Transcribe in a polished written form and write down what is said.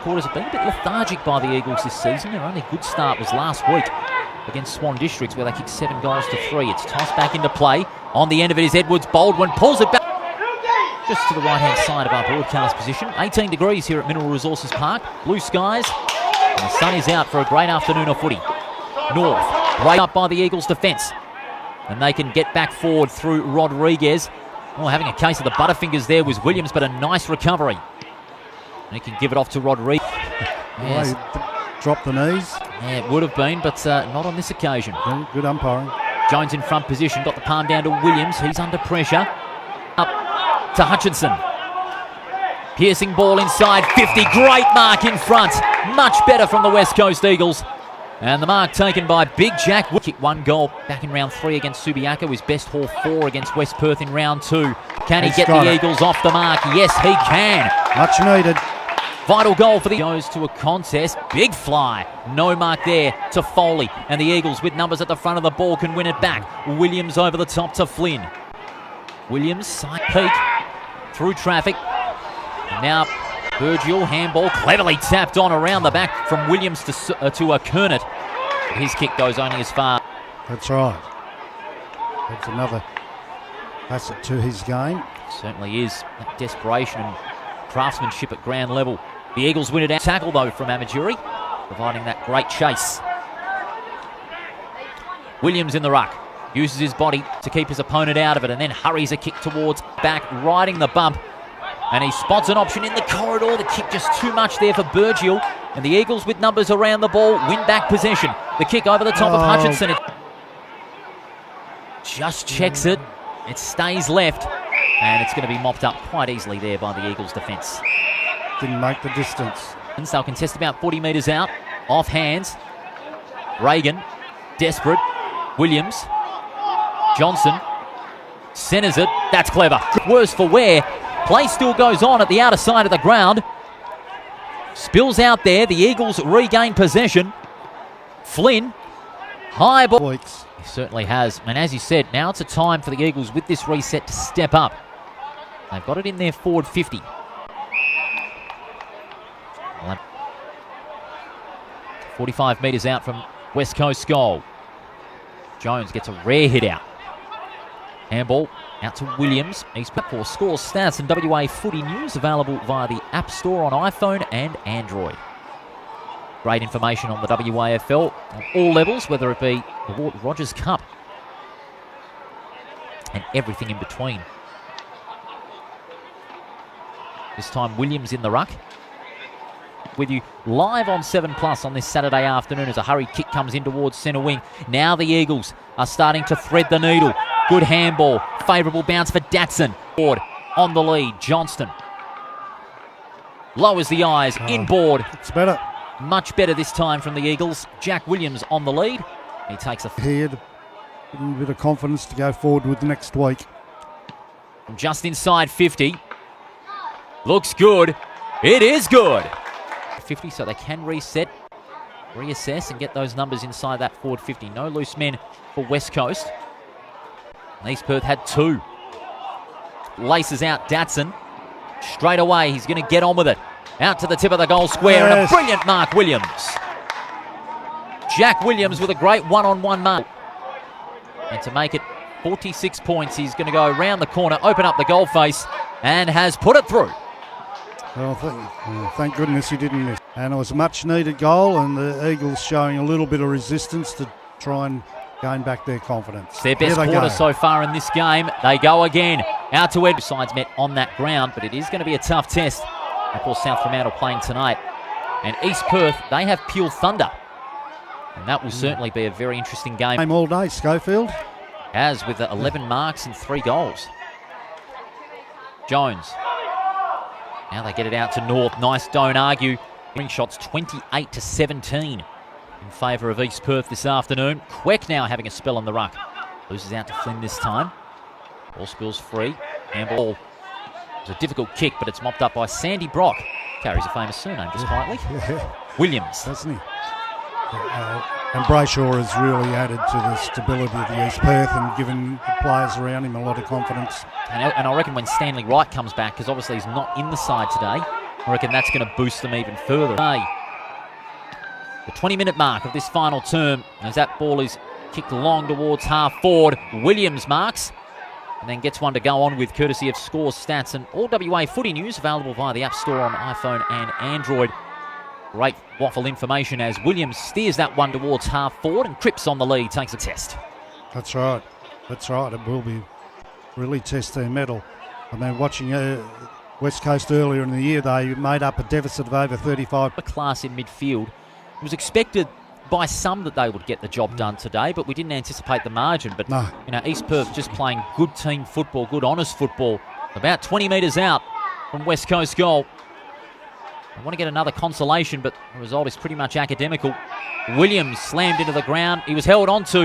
Quarters have been a bit lethargic by the Eagles this season. Their only good start was last week against Swan Districts, where they kicked 7 goals to 3. It's tossed back into play. On the end of it is Edwards. Baldwin pulls it back just to the right-hand side of our broadcast position. 18 degrees here at Mineral Resources Park. Blue skies, and the sun is out for a great afternoon of footy. North, right up by the Eagles' defence. And they can get back forward through Rodriguez. Oh, having a case of the butterfingers there was Williams, but a nice recovery. And he can give it off to Rodriguez. Yes. Drop the knees. Yeah, it would have been, but not on this occasion. Good umpiring. Jones in front position, got the palm down to Williams. He's under pressure. Up to Hutchinson. Piercing ball inside, 50. Great mark in front. Much better from the West Coast Eagles. And the mark taken by Big Jack. Kicked 1 goal back in round 3 against Subiaco. His best haul 4 against West Perth in round 2. Can he get the Eagles off the mark? Yes, he can. Much needed. Vital goal for the goes to a contest. Big fly. No mark there to Foley. And the Eagles with numbers at the front of the ball can win it back. Williams over the top to Flynn. Williams side peek through traffic. And now Virgil handball cleverly tapped on around the back from Williams to Kernett. His kick goes only as far. That's right. That's another facet to his game. Certainly is. That desperation and craftsmanship at ground level. The Eagles win it out. Tackle though from Amajuri, providing that great chase. Williams in the ruck. Uses his body to keep his opponent out of it and then hurries a kick towards back, riding the bump. And he spots an option in the corridor. The kick just too much there for Burgiel. And the Eagles with numbers around the ball win back possession. The kick over the top of Hutchinson. It just checks it. It stays left. And it's going to be mopped up quite easily there by the Eagles' defence. Didn't make the distance. And they'll contest about 40 metres out. Off hands. Reagan. Desperate. Williams. Johnson. Centres it. That's clever. Worse for wear. Play still goes on at the outer side of the ground. Spills out there. The Eagles regain possession. Flynn. High ball. He certainly has. And as you said, now it's a time for the Eagles with this reset to step up. They've got it in their forward 50. 45 metres out from West Coast goal. Jones gets a rare hit out. Handball out to Williams. He's put for scores, stats and WA footy news available via the App Store on iPhone and Android. Great information on the WAFL on all levels, whether it be the Ward Rogers Cup and everything in between. This time Williams in the ruck. With you live on 7+ on this Saturday afternoon as a hurried kick comes in towards centre wing. Now the Eagles are starting to thread the needle. Good handball. Favourable bounce for Datsun. Board on the lead. Johnston lowers the eyes. Inboard. It's better. Much better this time from the Eagles. Jack Williams on the lead. He takes a... Here, a bit of confidence to go forward with next week. Just inside 50. Looks good. It is good. 50, so they can reassess and get those numbers inside that forward 50. No loose men for West Coast. East Perth had 2. Laces out Datsun. Straight away, he's going to get on with it. Out to the tip of the goal square, and a brilliant mark, Williams. Jack Williams with a great one-on-one mark. And to make it 46 points, he's going to go around the corner, open up the goal face, and has put it through. Well, thank goodness he didn't miss. And it was a much-needed goal, and the Eagles showing a little bit of resistance to try and gain back their confidence. Their best quarter so far in this game. They go again. Out to Edwards. Sides met on that ground, but it is going to be a tough test. Of course, South Fremantle playing tonight. And East Perth, they have Peel Thunder. And that will certainly be a very interesting game. All day, Schofield. As with 11 marks and 3 goals. Jones. Now they get it out to North. Nice, don't argue. Ring shots 28-17 in favour of East Perth this afternoon. Queck now having a spell on the ruck. Loses out to Flynn this time. Ball spills free. Handball. It's a difficult kick, but it's mopped up by Sandy Brock. Carries a famous surname just quietly. Williams. Doesn't he? And Brayshaw has really added to the stability of the East Perth and given the players around him a lot of confidence. And I reckon when Stanley Wright comes back, because obviously he's not in the side today, I reckon that's going to boost them even further. The 20-minute mark of this final term, as that ball is kicked long towards half forward. Williams marks and then gets one to go on with, courtesy of Scores Stats and all WA footy news available via the App Store on iPhone and Android. Great WAFL information as Williams steers that one towards half forward and Cripps on the lead takes a test. That's right. That's right. It will be really test their mettle. I mean, watching West Coast earlier in the year, they made up a deficit of over 35. A class in midfield. It was expected by some that they would get the job done today, but we didn't anticipate the margin. But no. East Perth just playing good team football, good honest football. About 20 metres out from West Coast goal. I want to get another consolation, but the result is pretty much academical. Williams slammed into the ground. He was held onto.